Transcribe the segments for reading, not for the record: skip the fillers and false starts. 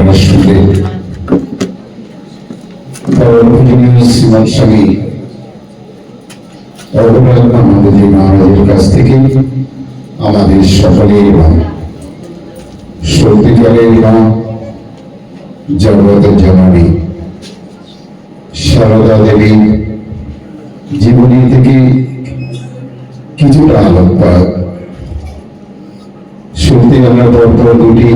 আপনারা শুনলেন শ্রীমৎ স্বামী অবলানন্দজি মহারাজের কাছ থেকে আমাদের সকলের মা, সত্যিকারের মা, জগৎ জননী সারদা দেবী জীবনী থেকে কিছুটা আলোকপাত শুনতে আমরা পরপর দুটি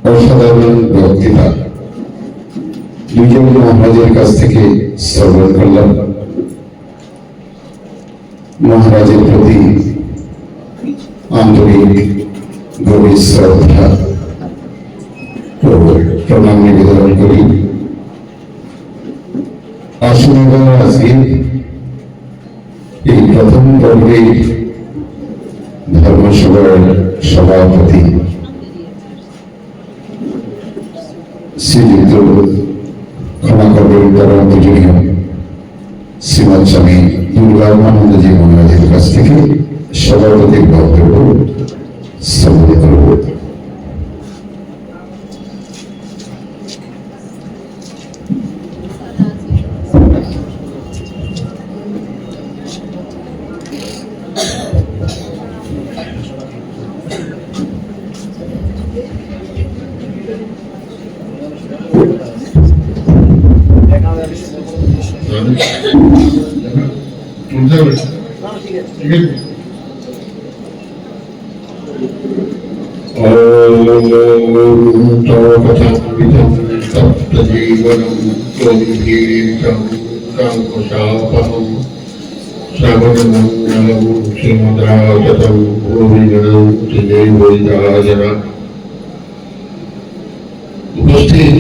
অসাধারণ বক্তৃতা দুজন মহারাজের কাছ থেকে শ্রবণ করলাম। মহারাজের প্রতি আন্তরিক গভীর শ্রদ্ধা ও প্রণাম নিবেদন করি। আসুন আজকে এই প্রথম পর্বে ধর্মসভার সভাপতি শ্রীযুক্ত ক্ষমাকরের পরম পূজনীয় শ্রীমৎ স্বামী দুর্গানন্দজি মহারাজের কাছ থেকে সভাপতির বক্তব্য শ্রবণ করব। উপস্থিত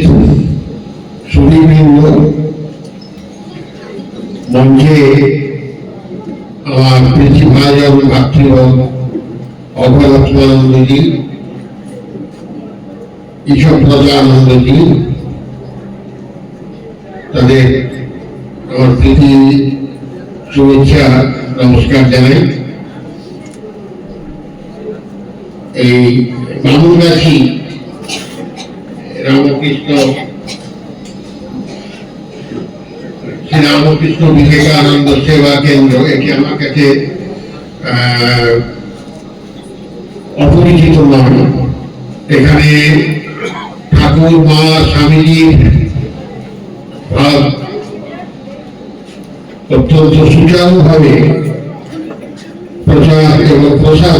সুধীবৃন্দ, মঞ্চে আমার পৃথিভাজন ভাতৃগণ অভয়াত্মানন্দজি, ঈশ্বরপ্রদানন্দজি, তাদের আমার প্রীতি শুভেচ্ছা নমস্কার জানাই। এই বামুনগাছি রামকৃষ্ণ শ্রী রামকৃষ্ণ বিবেকানন্দ সেবা কেন্দ্র, এটি আমার কাছে অপরিচিত নয়। এখানে ঠাকুর মা স্বামীজির ভাব অত্যন্ত সুচারুভাবে প্রচার এবং প্রসার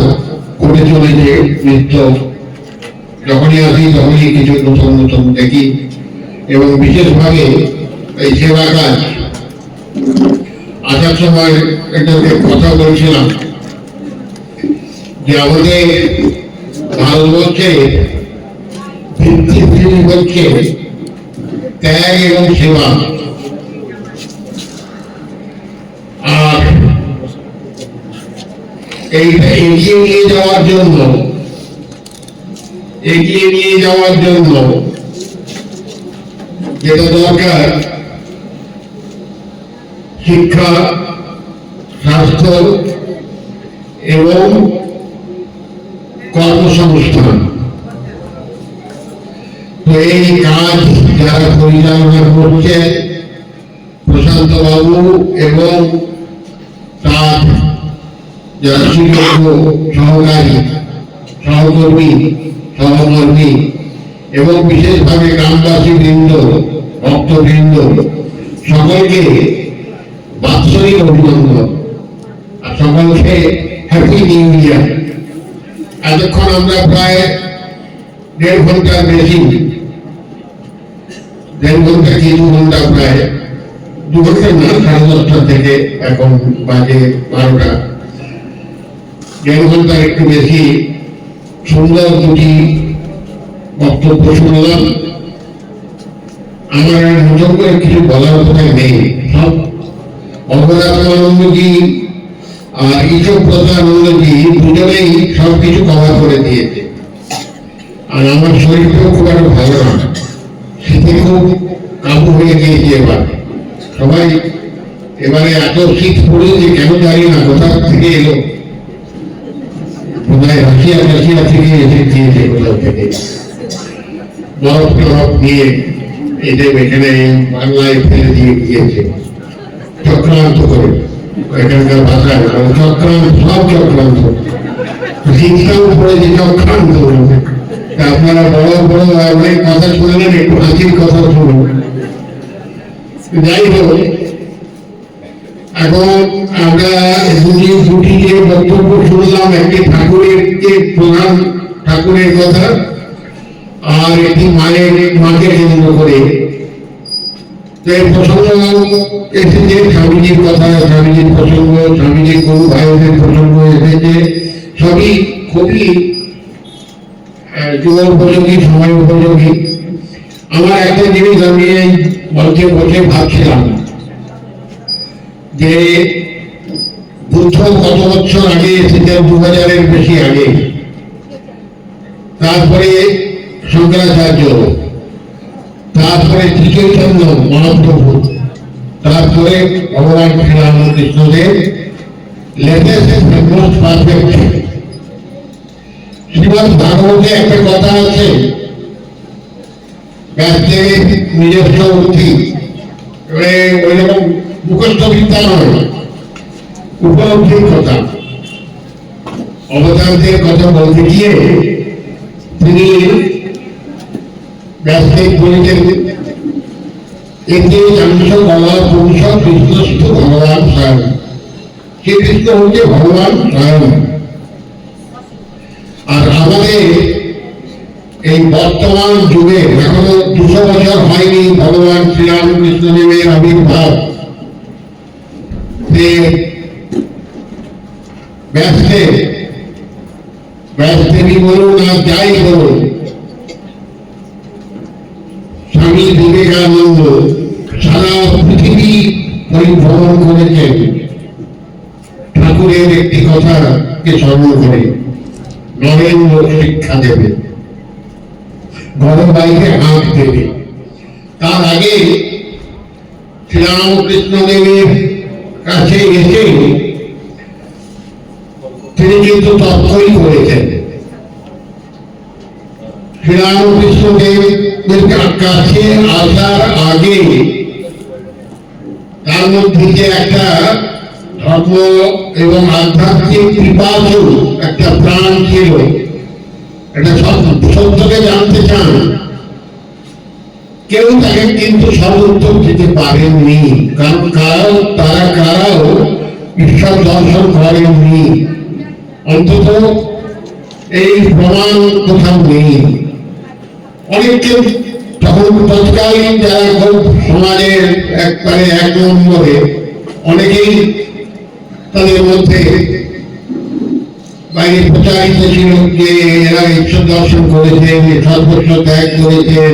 করে চলেছে। নিত্য যখনই আসি তখনই কিছু নতুন নতুন দেখি এবং বিশেষভাবে এই সেবা কাজ আসার সময় একটা কথা বলছিলাম যে আমাদের ভারতবর্ষে ভিত্তিভূমি হচ্ছে ত্যাগ এবং সেবা। আর এইটা এগিয়ে নিয়ে যাওয়ার জন্য যেটা দরকার, শিক্ষা, স্বাস্থ্য এবং কর্মসংস্থান। তো এই কাজ যারা পরিচালনা করছেন প্রশান্ত বাবু এবং তার যারা সুযোগ্য সহকারী, সহকর্মী, সহকর্মী এবং বিশেষভাবে গ্রামবাসী বৃন্দ, ভক্তবৃন্দ, সকলকে বাৎসরিক অভিনন্দন আর সকলকে হ্যাপি নিউ ইয়ার। এতক্ষণ আমরা প্রায় 1.5 ঘন্টার বেশি, 1.5 ঘন্টা কি 2 ঘন্টা, প্রায় 2 ঘন্টা না, 10:30 থেকে এখন বাজে 12টা, 1.5 ঘন্টার একটু বেশি সুন্দর দুটি বক্তব্য শুনলাম। আমার নতুন করে কিছু বলার কথা নেই। সব অভয়াত্মানন্দজি আর ঈশ্বরপ্রদানন্দজি দুজনেই সবকিছু কভার করে দিয়েছে। আর আমার শরীরটাও খুব একটা ভালো না, শীতে খুব কাবু হয়ে গিয়েছে। সবাই এবারে এত শীত পড়েছে কেন জানি না, কোথা থেকে এলো, বোধহয় রাশিয়া থেকে এসে দিয়েছে কোথাও থেকে। বরফ টরফ নিয়ে এদের এখানে বাংলায় ফেলে দিয়ে গিয়েছে চক্রান্ত করে, এখানকার ভাষায় চক্রান্ত, সব চক্রান্ত, শিক্ষার উপরে যে চক্রান্ত। আপনারা বড় বড় অনেক কথা শুনলেন, একটু হাসির কথা শুনুন। যাই হোক, এখন আমরা দুটি যে বক্তব্য শুনলাম, একটি ঠাকুরের যে প্রধান ঠাকুরের কথা আর একটি মাকে কেন্দ্র করে প্রসঙ্গ এসেছে, স্বামীজির কথা, স্বামীজির প্রসঙ্গ, স্বামীজির গুরু ভাইদের প্রসঙ্গ এসেছে, সবই খুবই যুগ উপযোগী, সময় উপযোগী। আমার একটা জিনিস আমি এই মঞ্চে বসে ভাবছিলাম যে বুদ্ধ কত বছর আগে এসেছেন, 2000-এর বেশি আগে, তারপরে শঙ্করাচার্য, তারপরে শ্রীচৈতন্য মহাপ্রভু, তারপরে ভগবান শ্রীরামকৃষ্ণদেব, লেটেস্ট মোস্ট পারফেক্ট। শ্রীমদ্ ভাগবতে একটা কথা আছে, ব্যাসদেবের নিজস্ব উক্তি, ওইরকম মুখস্থ বিদ্যা নয়, উপলব্ধির কথা। অবতারদের কথা বলতে গিয়ে তিনি ব্যাসদেব বলেছেন, এতে জানিস বাবা পুরুষ কৃষ্ণস্থ ভগবান স্বয়ং। শ্রীকৃষ্ণ হচ্ছে ভগবান স্বয়ং। আর আমাদের এই বর্তমান যুগে এখনো 200 বছর হয়নি ভগবান শ্রীরামকৃষ্ণদেবের আবির্ভাব। ব্যাসদেবী বলুন আর যাই বলুন, স্বামী বিবেকানন্দ সারা পৃথিবী পরিভ্রমণ করেছেন ঠাকুরের একটি কথাকে স্মরণ করে, নরেন্দ্র শিক্ষা দেবে, ঘর বাইরে হাত দেবে। তার আগে শ্রীরামকৃষ্ণদেবের কাছে এসে তিনি কিন্তু তর্কই করেছেন। শ্রীরামকৃষ্ণদেবের কাছে আসার আগে তার মধ্যে যে একটা ধর্ম এবং আধ্যাত্মিক পিপাসু একটা প্রাণ ছিল, এটা সত্যকে জানতে চান, কেউ তাকে কিন্তু সব উত্তর দিতে পারেননি, কারণ কারাও ঈশ্বর দর্শন করেননি, অন্তত এই প্রমাণ কোথাও নেই। অনেককে তখন তৎকালীন যারা খুব সমাজের একবারে 1 নম্বরে, অনেকেই তাদের মধ্যে বাইরে প্রচারিত ছিল যে এরা ঈশ্বর দর্শন করেছেন, সর্বস্ব ত্যাগ করেছেন।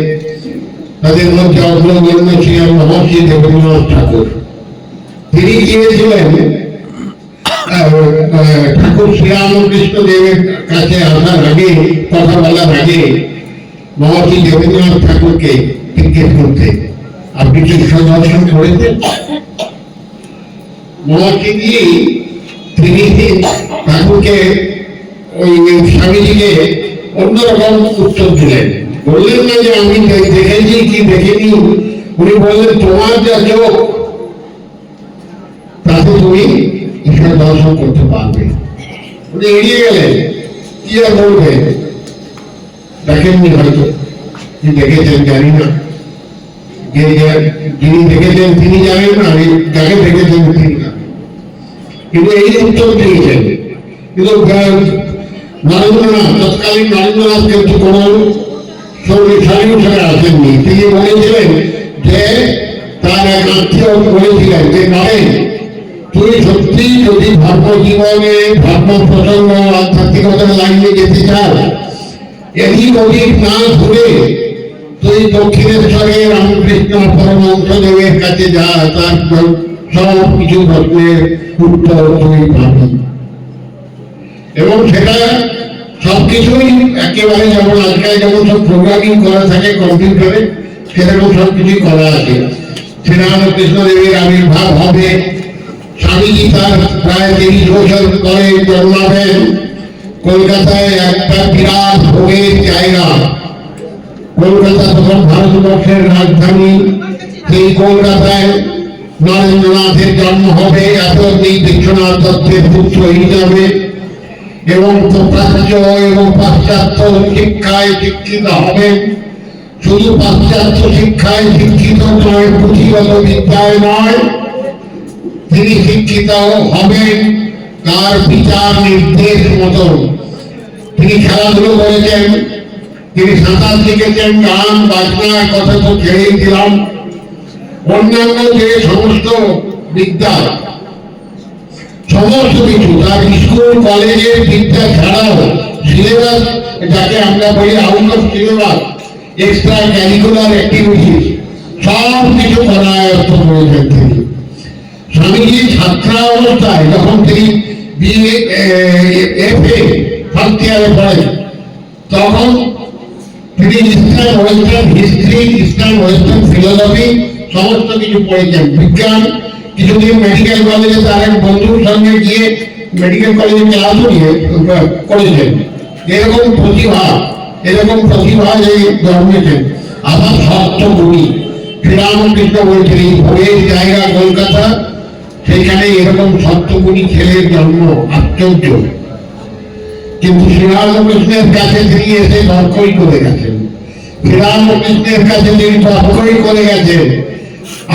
তাদের মধ্যে অগ্রগণ্য ছিলেন মহর্ষি দেবেন্দ্রনাথ ঠাকুর। তিনি গিয়েছিলেন ঠাকুর শ্রীরামকৃষ্ণ দেবের কাছে আসার আগে, কথা বলার আগে মহর্ষি দেবেন্দ্রনাথ ঠাকুরকে জিজ্ঞেস করতে, আপনি কি ঈশ্বর দর্শন করেছেন? মহর্ষি দিয়ে তিনি ঠাকুরকে, ওই স্বামীজিকে অন্যরকম উত্তর দিলেন। বললেন না যে আমি দেখেছি কি দেখিনি, উনি বললেন তোমার যা চোখ তাতে তুমি ঈশ্বর দর্শন করতে পারবে। উনি এড়িয়ে গেলেন, কি আর বলবেন, দেখেননি হয়তো, কি দেখেছেন জানি না, যিনি দেখেছেন তিনি জানেন না, যাকে দেখেছেন তিনি না, কিন্তু এই উত্তর দিয়েছেন। কিন্তু নরেন্দ্রনাথ, তৎকালীন নরেন্দ্রনাথ কিন্তু কোন সলিউশনে আসেননি। তিনি বলেছিলেন যে তার এক আত্মীয় বলেছিলেন যে নরেন, তুই সত্যি যদি ধর্ম জীবনে, ধর্ম প্রসঙ্গ, আধ্যাত্মিকতার লাইনে যেতে চাও, এদিক ওদিক না ঘুরে তুই দক্ষিণেশ্বরে রামকৃষ্ণ পরমহংসদেবের কাছে যা, তার সব কিছু প্রশ্নের উত্তর তুই পাবি। এবং সেটা সবকিছুই একেবারে যেমন আজকাল যেমন সব প্রোগ্রামিং করা থাকে কম্পিউটারে, সেরকম সবকিছুই করা আছে। শ্রীরামকৃষ্ণদেবের আবির্ভাব হবে, স্বামীজি তার প্রায় 30 বছর পরে জন্মাবেন। কলকাতায় একটা বিরাট ভোগের জায়গা, কলকাতা তখন ভারতবর্ষের রাজধানী, সেই কলকাতায় নরেন্দ্রনাথের জন্ম হবে এত বিশ্বনাথ দত্তের পুত্র হিসাবে, এবং প্রাচ্য এবং পাশ্চাত্য শিক্ষায় শিক্ষিত হবেন। শুধু পাশ্চাত্য শিক্ষায় শিক্ষিত নয়, পুঁথিগত বিদ্যায় নয়, তিনি শিক্ষিত হবেন তার বিচার নির্দেশ মতো। তিনি খেলাধুলো করেছেন, তিনি সাঁতার শিখেছেন, গান বাজনার কথা তো ছেড়েই দিলাম, অন্যান্য যে সমস্ত বিদ্যা সমস্ত কিছু তার স্কুল কলেজের বিদ্যা ছাড়াও সিলেবাস, যাকে আমরা বলি out of syllabus, extra curricular activities সব কিছু করায়ত্ত করেছেন তিনি। স্বামীজি ছাত্রা অবস্থায় যখন তিনি BA/FA ফার্স্ট ইয়ারে পড়েন, তখন তিনি eastern western history, eastern western philosophy সমস্ত কিছু পড়েছেন। বিজ্ঞান কিছুদিন মেডিকেল কলেজে তার এক বন্ধুর সঙ্গে গিয়ে মেডিকেল কলেজে ক্লাসও নিয়ে করেছেন। এরকম প্রতিভা এই জন্মেছেন। আবার সপ্তগুণী শ্রীরামকৃষ্ণ বলছেন এই ভোগের জায়গা কলকাতা, সেখানে এরকম সপ্তগুণী ছেলের জন্ম আশ্চর্য। কিন্তু শ্রীরামকৃষ্ণের কাছে তিনি এসে তর্কই করে গেছেন, শ্রীরামকৃষ্ণের কাছে তিনি তর্কই করে গেছেন।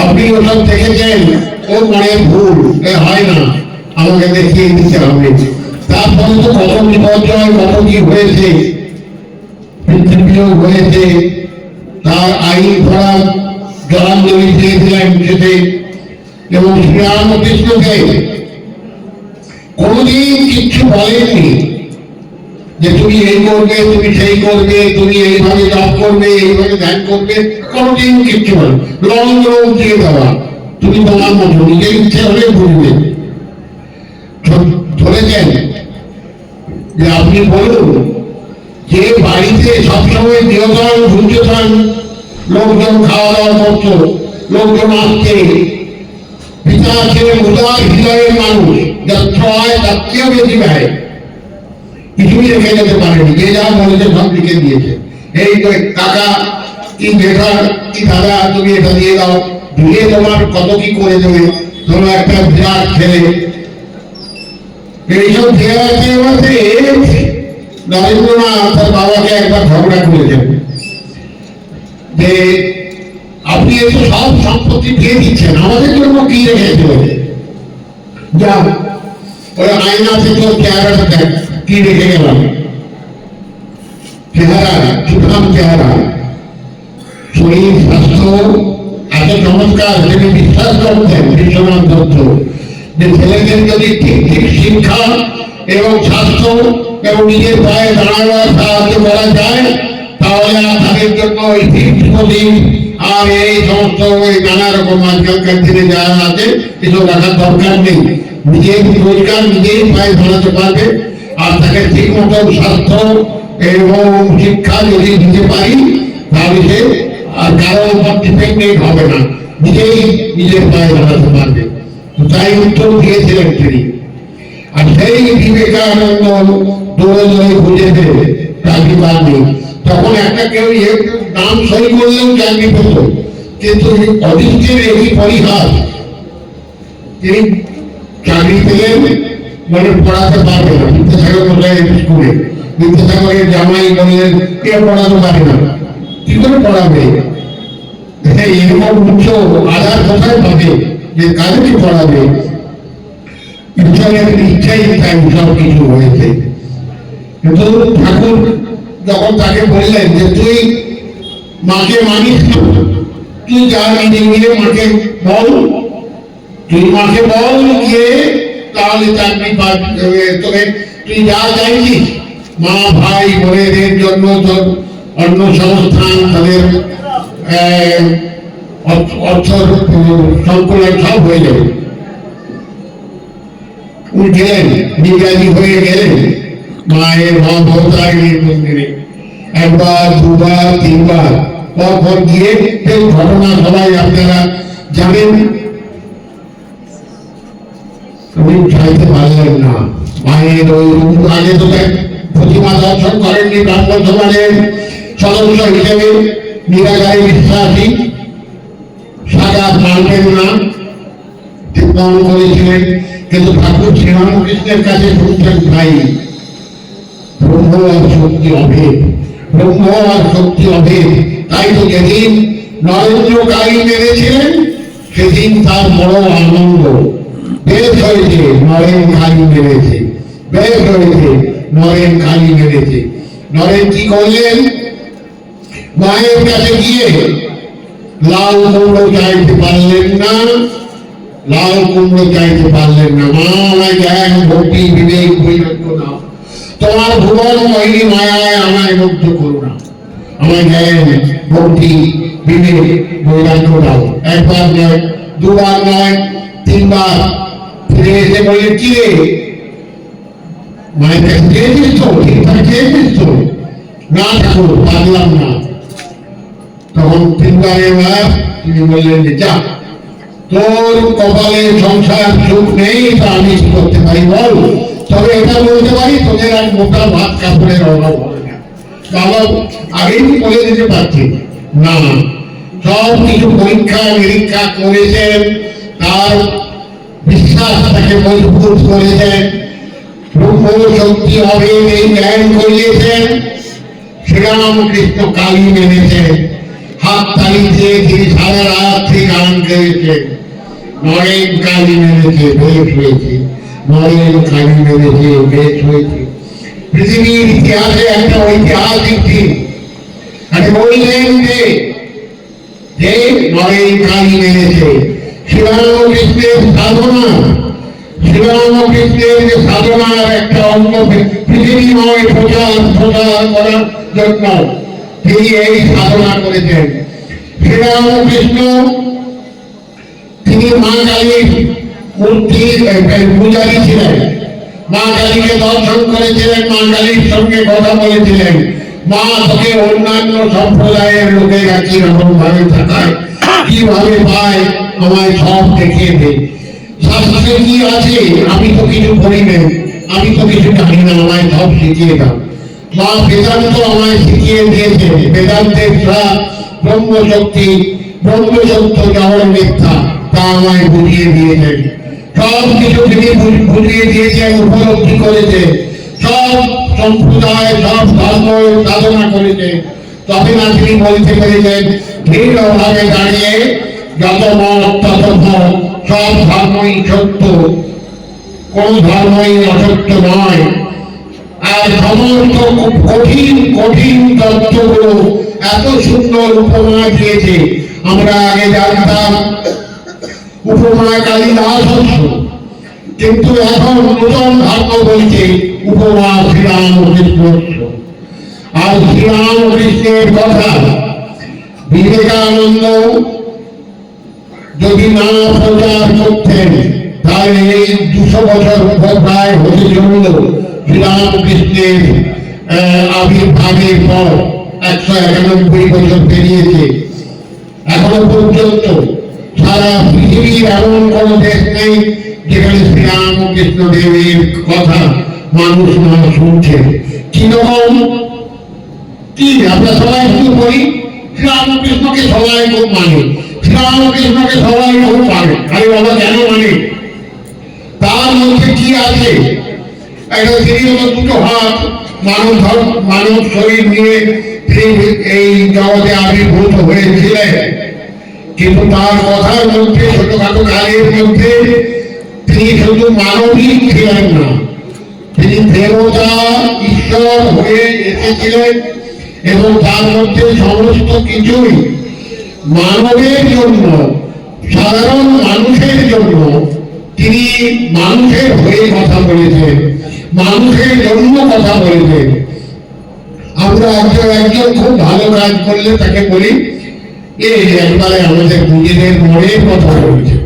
আপনি ওসব দেখেছেন, ও মনে ভুল, হয় না, আমাকে দেখিয়ে দিতে হবে। তারপরে তো কত বিপর্যয়, কত কি হয়েছে, পৃথিবীও হয়েছে, তার আইন ধরা জলাঞ্জলি দিয়েছিলেন সেতে। এবং শ্রীরামকৃষ্ণকে কোনদিন কিচ্ছু বলেননি যে তুমি এই করবে, তুমি সেই করবে, তুমি এইভাবে জব করবে, এইভাবে ধ্যান করবে, কোনদিন কিচ্ছু বলেন। রং দিয়ে দেওয়া, তুমি তোমার মতো নিজের ইচ্ছে হলে বুঝবে। ধরেছেন যে আপনি বলুন, যে বাড়িতে সবসময় দেহদান ভূষণ লোকজন খাওয়া দাওয়া করতো, লোকজন আসছে, পিতা ছিলেন উদার হৃদয়ের মানুষ, যত হয় তার চেয়েও বেশি ব্যয়, কিছুই রেখে যেতে পারেনি, যে যা বলেছে সব লিখে দিয়েছে। এই কাকা কি বেটা কি দাদা, তুমি এটা দিয়ে দাও, দিয়ে তোমার কত কি করে দেবে, তোমার একটা বিরাট ছেলে। এইসব দেওয়াতে নরেন্দ্রনাথ তার বাবাকে একবার ঝগড়া করেছেন যে আপনি এত সব সম্পত্তি দিয়ে দিচ্ছেন, আমাদের জন্য কি রেখেছে? যা ওই আয়না থেকে চেহারাটা দেখ, কি রেখে গেলাম, চেহারা সুঠাম চেহারা, শরীর স্বাস্থ্য এত চমৎকার। তিনি বিশ্বাস করতেন বিশ্বনাথ দত্ত যে ছেলেদের যদি ঠিক ঠিক শিক্ষা এবং স্বাস্থ্য এবং নিজের পায়ে দাঁড়ানোর সাহায্য করা যায়, তাহলে তাদের জন্য ওই ফিফটিন আর এই সমস্ত ওই নানা রকম আজকালকার দিনে যারা আছে এসব রাখার দরকার নেই। নিজের রোজগার নিজেই পায়ে দাঁড়াতে পারবে, আর তাকে ঠিক মতো স্বাস্থ্য এবং শিক্ষা যদি দিতে পারি, তাহলে সে আর কারো উপর ডিপেন্ডেন্ট হবে না, নিজেই নিজের পায়ে দাঁড়াতে পারবে। তাই উত্তর দিয়েছিলেন তিনি। আর সেই বিবেকানন্দ দৌড়ে দৌড়ে খুঁজে দেবে চাকরি পাননি। তখন একটা কেউ নাম সই করলেও চাকরি পেত, কিন্তু অদৃষ্টের এই পরিহাস, তিনি চাকরি পেলেন, মানে পড়াতে পারবে না। বিদ্যাসাগর কোথায় স্কুলে, বিদ্যাসাগরের জামাই বললেন কেউ পড়াতে পারে না, কি করে পড়াবে? এরকম উচ্চ আধার কোথায় পাবে যে কাজকে পড়াবে? ঈশ্বরের ইচ্ছাই তাই সব কিছু হয়েছে। কিন্তু ঠাকুর যখন তাকে বললেন যে তুই মাকে মানিস, তুই যা নিজে গিয়ে মাকে বল, তুই মাকে বল গিয়ে, তাহলে চাকরি পাবে। তোকে তুই যা চাইছিস, মা ভাই বোনেদের জন্য তোর অন্য সংস্থান, তাদের অর্থ সংকুলন সব হয়ে যাবে। উনি গেলেন, নিরাজি হয়ে গেলেন মায়ের ভবতারিণীর মন্দিরে, একবার দুবার তিনবার, পর গিয়ে সেই ঘটনা সবাই আপনারা জানেন। উনি চাইতে পারলেন না মায়ের ওই আগে তো প্রতিমা দর্শন করেননি ব্রাহ্মণ সমাজের, সদস্য হিসেবে নিরাকারে বিশ্বাসী, সাজা মানবেন না টিপ্পণ করেছিলেন। কিন্তু ঠাকুর শ্রীরামকৃষ্ণের কাছে শুনছেন ভাই ব্রহ্ম আর শক্তি অভেদ, ব্রহ্ম আর শক্তি অভেদ। তাই তো যেদিন নরেন্দ্র কালী মেরেছিলেন সেদিন তার বড় আনন্দ। বেশ হয়েছে নরেন কালী মেরেছে, বেশ হয়েছে নরেন কালী মেরেছে। নরেন কি করলেন? মায়ের কাছে গিয়ে লাল কুমড়ো চাইতে পারলেন না, লাল কুমড়ো চাইতে পারলেন না। মা আমায় জ্ঞান ভক্তি বিবেক বৈরাগ্য দাও, তোমার ভুবন মহিনী মায়ায় আমায় মুগ্ধ করো না, আমায় জ্ঞান ভক্তি বিবেক বৈরাগ্য দাও। একবার নয়, দুবার নয়, তিনবার ফিরে এসে বলে কি রে মায়ের কাছে চেয়েছিস তো, ঠিকঠাক চেয়েছিস তো? না ঠাকুর পারলাম না। তখন তিনবারের বার তিনি বললেন যে যা, তোর কপালে সংসার সুখ নেই তা আমি কি করতে পারি বল? তবে এটা বলতে পারি তোদের আর মোটা ভাত কাপড়ের অভাব হবে না। বাবা আগেই বলে দিতে পারছি না, সব কিছু পরীক্ষা নিরীক্ষা করেছেন, তার বিশ্বাস তাকে মজবুত করেছেন, ব্রহ্ম শক্তি হবে এই জ্ঞান করিয়েছেন। শ্রীরামকৃষ্ণ কালী মেনেছেন, হাত তালি দিয়ে তিনি সারা রাত্রি গান গেয়েছেন। নরেন কালী মেনেছে, বেশ হয়েছে, নরেন কালী মেনেছে, বেশ হয়েছে। পৃথিবীর ইতিহাসে একটা ঐতিহাসিক দিন। বললেন যে নরেন কালী মেনেছে শ্রীরামকৃষ্ণের সাধনা, শ্রীরামকৃষ্ণের যে সাধনার একটা অঙ্গ পৃথিবীময় প্রচার প্রচার করার জন্য তিনি এই সাধনা করেছেন। শ্রীরামকৃষ্ণ তিনি মা কালীর মূর্তি পূজারী ছিলেন, মা কালীকে দর্শন করেছিলেন, মা কালীর সঙ্গে কথা বলেছিলেন। মা তোকে অন্যান্য সম্প্রদায়ের লোকেরা কিরকম ভাবে থাকায় কিভাবে পায় আমায় সব দেখিয়ে দে। শাস্ত্রে কি আছে আমি তো কিছু করি না, আমি তো কিছু জানি না, আমায় সব শিখিয়ে দাও। মা বেদান্ত আমায় শিখিয়ে দিয়েছে, বেদান্তের ব্রহ্মশক্তি ব্রহ্মসত্য যাওয়ার মিথ্যা তা আমায় বুঝিয়ে দিয়েছেন। সব কিছু তিনি বুঝিয়ে দিয়েছেন, উপলব্ধি করেছে, সব সম্প্রদায় সব ধর্ম সাধনা করেছে। তবে না তিনি বলতে পেরেছেন দৃঢ়ভাবে দাঁড়িয়ে যত মত তত ফল, সব ধর্মই সত্য, কোন ধর্মই অসত্য নয়। আর সমস্ত কঠিন কঠিন তত্ত্বগুলো এত সুন্দর উপমা দিয়েছে। আমরা আগে জানতাম উপমা কালিদাস, কিন্তু এখন নূতন ধর্ম বলছে উপমা শ্রীরামকৃষ্ণ। আর শ্রীরামকৃষ্ণের কথা বিবেকানন্দ যদি না প্রচার করতেন তাহলে এই 200 বছর প্রায় হতে চলল শ্রীরামকৃষ্ণের আবির্ভাবের পর। 191 বছর পেরিয়েছে, এখনো পর্যন্ত সারা পৃথিবীর এমন কোন দেশ নেই যেখানে শ্রীরামকৃষ্ণ দেবের কথা মানুষ না শুনছে। কিরকম কি আমরা সবাই শুধু বলি শ্রীরামকৃষ্ণকে সবাই খুব মানে, শ্রীরামকৃষ্ণকে সবাই খুব মানে। আরে বাবা কেন মানে? তার মধ্যে কি আছে? একটা তিনি হলো দুটো হাত, মানব শরীর নিয়ে তিনি এই জগতে আবির্ভূত হয়েছিলেন। কিন্তু তার কথার মধ্যে ছোটখাটো কালের মধ্যে তিনি শুধু মানবিক ছিলেন না, তিনি দেবতা ঈশ্বর হয়ে এসেছিলেন। এবং তার মধ্যে সমস্ত কিছুই মানবের জন্য, সাধারণ মানুষের জন্য তিনি মানুষের হয়ে কথা বলেছেন, মানুষের জন্য কথা বলেছেন। আমরা একজন খুব ভালো কাজ করলে তাকে বলি এই একবারে আমাদের নিজেদের মনের কথা বলছে।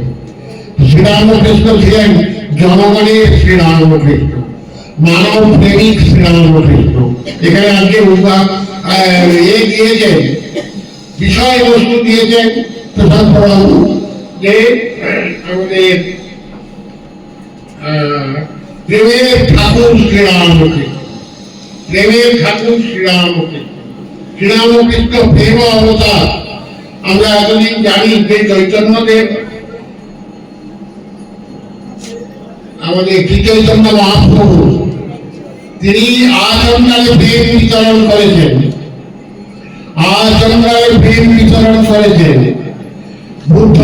শ্রীরামকৃষ্ণ ছিলেন জনগণের শ্রীরামকৃষ্ণ, মানব প্রেমিক শ্রীরামকৃষ্ণ। এখানে আজকে দিয়েছেন, বিষয়বস্তু দিয়েছেন প্রসাদ বাবু, যে আমাদের প্রেমের ঠাকুর শ্রীরামকৃষ্ণ, প্রেমের ঠাকুর শ্রীরামকৃষ্ণ। শ্রীরামকৃষ্ণ প্রেম অবতার। আমরা এতদিন জানি যে চৈতন্যদেব আমাদের শ্রী চৈতন্য মহাপ্রভু তিনি আচমকালে প্রেম বিতরণ করেছেন, আচমকালে প্রেম বিতরণ করেছেন। বুদ্ধ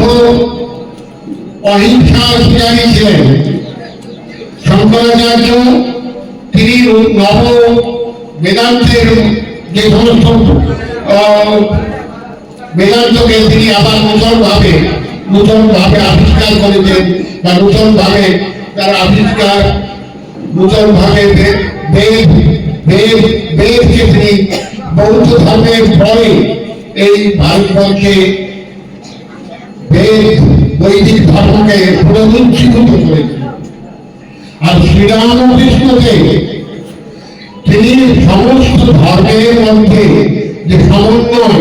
অহিংসার পূজারী ছিলেন। শঙ্করাচার্য তিনি নব বেদান্তের যে সমস্ত বেদান্তকে তিনি আবার নূতন ভাবে আবিষ্কার করেছেন, বা নূতন ভাবে তার আবিষ্কার, নূতন ভাবে বেদকে তিনি বৌদ্ধ ধর্মের পরে এই ভারতবর্ষে বেদ বৈদিক ধর্মকে পুনরুজ্জীবিত করেছেন। আর শ্রীরামকৃষ্ণদেব তিনি সমস্ত ধর্মের মধ্যে যে সমন্বয়,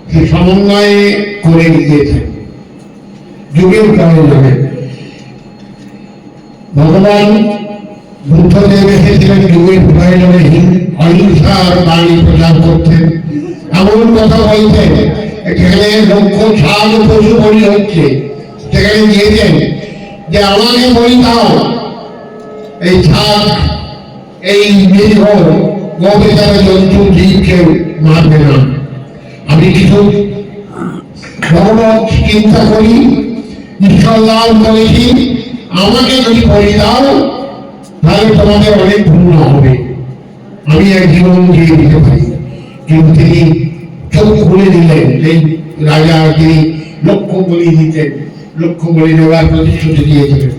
সে সমন্বয়ে করে দিয়েছেন যুগের প্রয়োজনে। ভগবান বুদ্ধদেব এসেছিলেন যুগের প্রয়োজনে অহিংসার বাণী প্রচার করতেন। এমন কথা বলতেন, এখানে লক্ষ ছাগ পশু বলি হচ্ছে, সেখানে গিয়েছেন যে আমাকে বলি দাও, এই ছাগ এই নিরীহ গোবেচারা জন্তু জীবকে মারবে না। আমি কিছু ভগবত চিন্তা করি, ঈশ্বর লাভ করেছি, আমাকে যদি বলি দাও তাহলে তোমাদের অনেক পূর্ণ হবে, আমি এক জীবন দিয়ে দিতে পারি। কিন্তু তিনি চোখ খুলে দিলেন। এই রাজা তিনি লক্ষ বলি দিতেন, লক্ষ বলি দেওয়ার প্রতিশ্রুতি দিয়েছিলেন।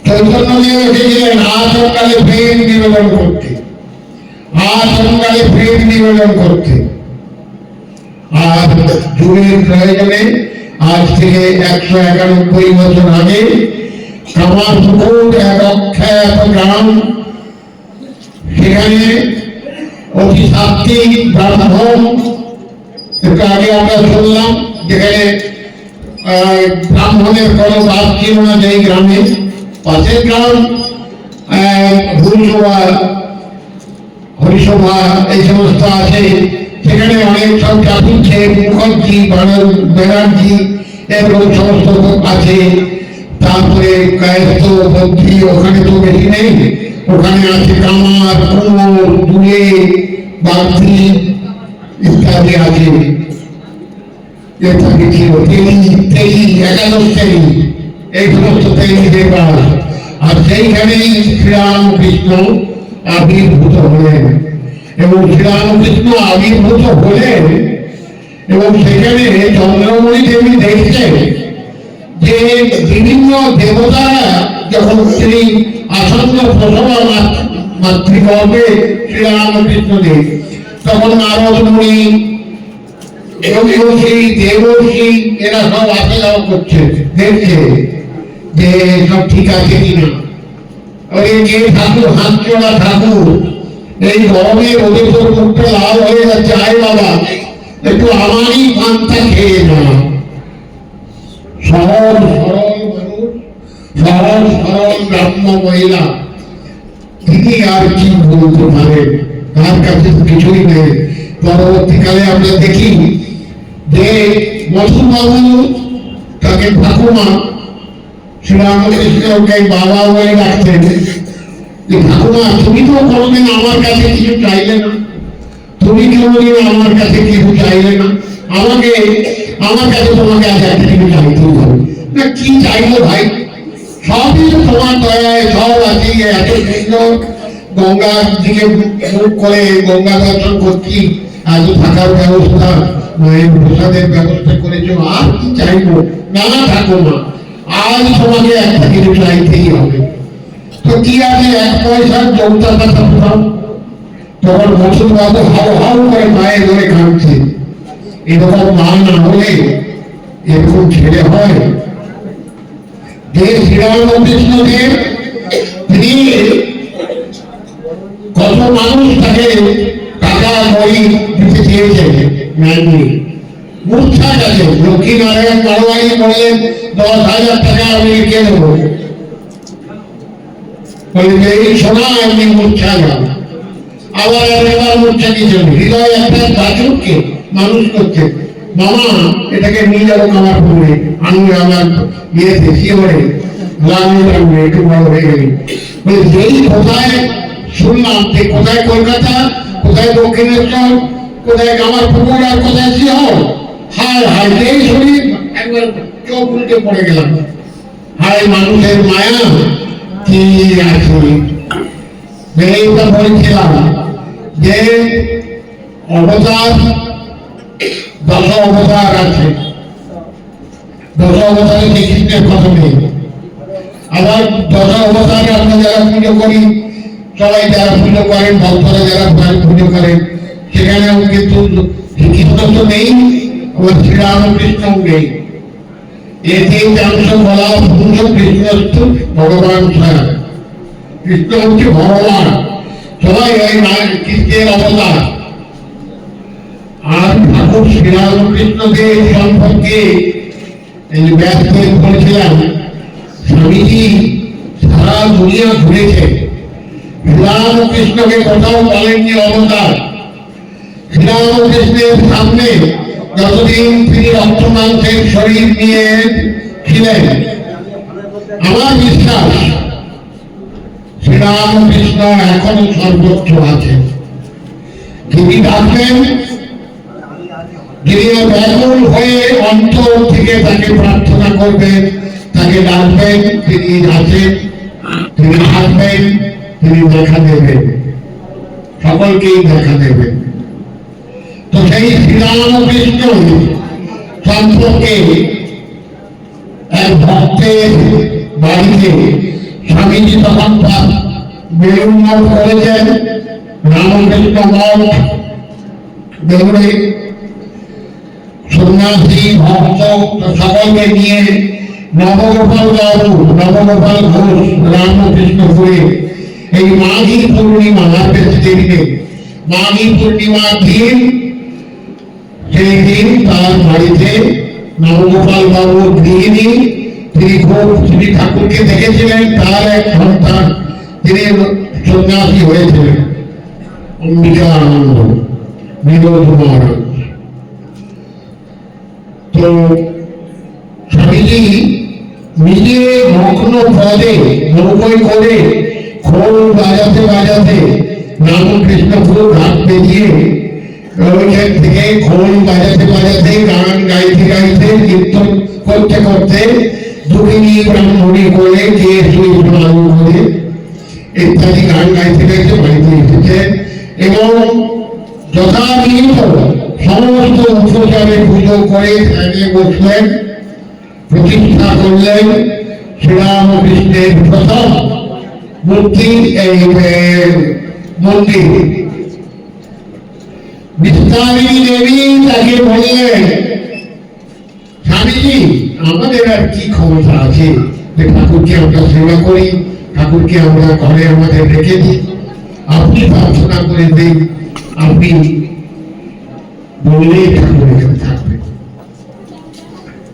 চৈতন্যদেব এসেছিলেন আচমকালে প্রেম নিবেদন করতে, আচমকালে প্রেম নিবেদন করতে। আর যুগের প্রয়োজনে আজ থেকে 191 বছর আগে কামারপুকুর এক অখ্যাত গ্রাম, সেখানে অতি সাত্বিক ব্রাহ্মণ, একটু আগে আমরা শুনলাম যেখানে ব্রাহ্মণের কোনো বাস ছিল না, যেই গ্রামে পাশের গ্রাম হরিসভা এই সমস্ত আছে, সেখানে অনেক সব চাপুচ্ছে, মুখার্জি, ব্যানার্জি এরকম সমস্ত আছে। তারপরে কায়স্থ বদ্ধি, ওখানে তো বেশি নেই, ওখানে আছে কামার, কুমোর, দুলে, বাগদি ইত্যাদি আছে। ইত্যাদি ছিল তেলি, একাদশ তেলি, এই সমস্ত তেলিদের বাস। আর সেইখানেই শ্রীরামকৃষ্ণ আবির্ভূত হলেন। এবং শ্রীরামকৃষ্ণ আবির্ভূত হলেন এবং সেখানে চন্দ্রমণি দেবী দেখছেন যে বিভিন্ন দেবতারা যখন তিনি আসন্ন প্রসবা মাতৃগর্ভে শ্রীরামকৃষ্ণ দেব, তখন নারদ মুনি, দেবর্ষি, এরা সব আসা যাওয়া করছে, দেখছে যে সব ঠিক আছে কিনা। ওই যে ঠাকুর, হাত চড়া ঠাকুর, এই গরমে ওদের তোর মুখটা লাল হয়ে যাচ্ছে, আয় বাবা একটু আমারই পান্তা খেয়ে না। সহজ সরল মানুষ, সহজ সরল ব্রাহ্ম মহিলা, তিনি আর কি বলতে পারেন, তার কাছে কিছুই নেই। পরবর্তীকালে আমরা দেখি যে মধুবাবু তাকে ঠাকুমা, শ্রীরামকৃষ্ণকে বাবা বলে ডাকতেন, যে ঠাকুমা তুমি তো কোনোদিন আমার কাছে কিছু চাইলে না, তুমি কোনোদিন আমার কাছে কিছু চাইলে না, আমার কাছে তোমাকে আজ একটা কিছু চাইতেই হবে না। কি চাইবো ভাই, সবই তো তোমার দয়ায়, সব আছে। এত সুন্দর গঙ্গার দিকে মুখ করে গঙ্গা দর্শন করছি, এত থাকার ব্যবস্থা, মায়ের প্রসাদের ব্যবস্থা করেছো, আর কি চাইবো না ঠাকুমা, আজ তোমাকে একটা কিছু চাইতেই হবে। তো কি আছে, 1 পয়সার যৌতা কথা বললাম, তখন মধুবাবু হাউ হাউ করে মায়ের ধরে কাঁদছে। এরকম মা না হলে এরকম ছেলে হয়? যে শ্রীরামকৃষ্ণ দেব তিনি কত মানুষ তাকে টাকা বই দিতে চেয়েছেন, নেননি, মূর্ছা গেছে। লক্ষ্মীনারায়ণ বারোয়ারি বললেন 10,000 টাকা আমি লিখে দেবো, বললেন এই সোনা এমনি মূর্ছা যান। আবার একবার চালিয়েছিলেন। হৃদয় একটা বাছুরকে মানুষ করছে, মামা এটাকে নিয়ে যাবো কামারপুরে, আমি আমার ইয়েতে শিওরে লাগানো একটু বড় হয়ে গেলি। যেই কোথায় শুনলাম যে কোথায় কলকাতা, কোথায় দক্ষিণেশ্বর, কোথায় কামারপুকুর আর কোথায় শিওর, হায় হায় যেই শরীর একবার চোখ উল্টে পড়ে গেলাম। হায় মানুষের মায়া কি আছে। এইটা বলছিলাম যে অবতার, দশ অবতার আছে, দশ অবতারে কৃষ্ণের কথা নেই। আবার দশ অবতারে আমরা যারা পুজো করি, সবাই যারা পুজো করেন, ভক্তরা যারা পুজো করেন, সেখানেও কিন্তু কৃষ্ণ তো নেই, আবার শ্রীরামকৃষ্ণও নেই। এতে অংশ বলা পুরুষ কৃষ্ণ ভগবান স্বয়ং। কৃষ্ণ হচ্ছে ভগবান, সবাই ওই কৃষ্ণের অবতার। আর ঠাকুর শ্রীরামকৃষ্ণদেব সম্পর্কে ব্যস্ত বলেছিলাম, স্বামীজি সারা দুনিয়া ঘুরেছে, শ্রীরামকৃষ্ণকে কোথাও বলেননি অবতার। শ্রীরামকৃষ্ণের সামনে যতদিন তিনি রক্তমাংসের শরীর নিয়ে ছিলেন, আমার বিশ্বাস শ্রীরামকৃষ্ণ এখনো সর্বোচ্চ আছেন। তিনি ডাকবেন, যিনি ব্যাকুল হয়ে অন্তর থেকে তাকে প্রার্থনা করবেন, তাকে ডাকবেন, তিনি আছেন, তিনি আসবেন, তিনি দেখা দেবেন, সকলকেই দেখা দেবেন। তো সেই শ্রীরামকৃষ্ণ সম্পর্কে এক ভক্তের বাড়িতে স্বামীজি তখন বেলুন মঠ করেছেন, রামকৃষ্ণ মঠ বেলুড়ে। সন্ন্যাসী ভক্ত সকলকে নিয়ে নবগোপাল বাবু, নবগোপাল ঘোষ রামকৃষ্ণপুরে এই মাঘী পূর্ণিমা, মাঘী পূর্ণিমার দিন, সেই দিন তার বাড়িতে নবগোপাল বাবুর গৃহিণী, তিনি খুব শ্রী ঠাকুরকে দেখেছিলেন, তার এক সন্তান তিনি সন্ন্যাসী হয়েছিলেন, অম্বিকা আনন্দ, বিনোদ মহারাজ। তো স্বামীজি নিজে মগ্ন পদে নৌকোয় করে খোল বাজাতে বাজাতে রামকৃষ্ণপুর ঘাট পেরিয়ে ওইখান থেকে খোল বাজাতে বাজাতে, গান গাইতে গাইতে, কীর্তন করতে করতে, দুঃখিনী ব্রাহ্মণী করে, কে সুই শোনাবো করে ইত্যাদি গান গাইতে গাইতে বাড়িতে এসেছে এবং যথাবিহিত সমস্ত উপচারে পুজো করে ধ্যানে বসলেন, প্রতিষ্ঠা করলেন শ্রীরামকৃষ্ণের প্রথম মূর্তি, এই মন্দির। বিস্তারিণী দেবী তাকে বললেন, স্বামীজি আমাদের আর কি ক্ষমতা আছে যে ঠাকুরকে আমরা সেবা করি, ঠাকুরকে আমরা ঘরে আমাদের রেখে দিই, আপনি প্রার্থনা করে দিন, আপনি বললেই ঠাকুর এখানে থাকবে।